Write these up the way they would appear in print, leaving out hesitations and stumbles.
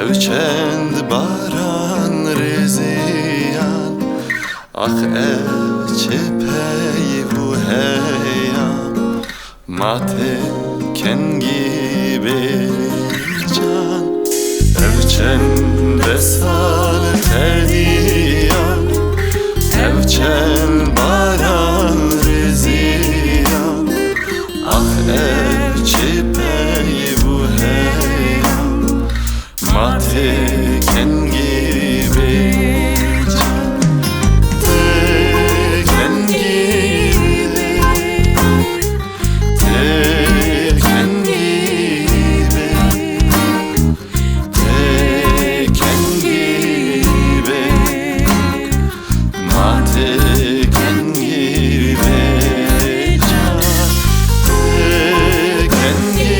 Evçend baran reziyan Ah evçe peyvu heyam Mate kengi berican Evçend besal terdiyan Evçend baran reziyan Ah evçe peyvu heyam Mate kengi berican Te kengi Te kengi Te kengi Mate kengi berican Te kengi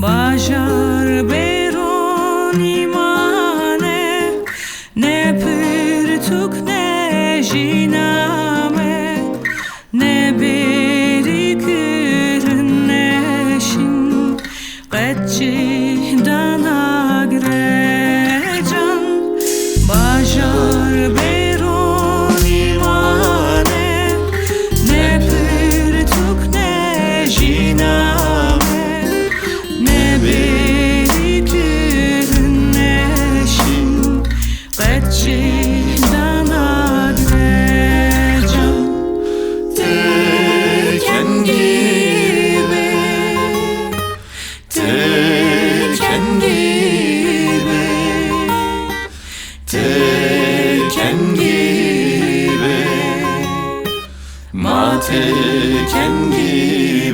Bajar beron imane Ne pırtuk ne jiname Ne beri kırın ne şin Qetçi danagrecan Bajar beron imane Ne pırtuk ne jiname Beri kırın neşin Qetçi danagrecan Te kengi Te kengi Te kengi Mate kengi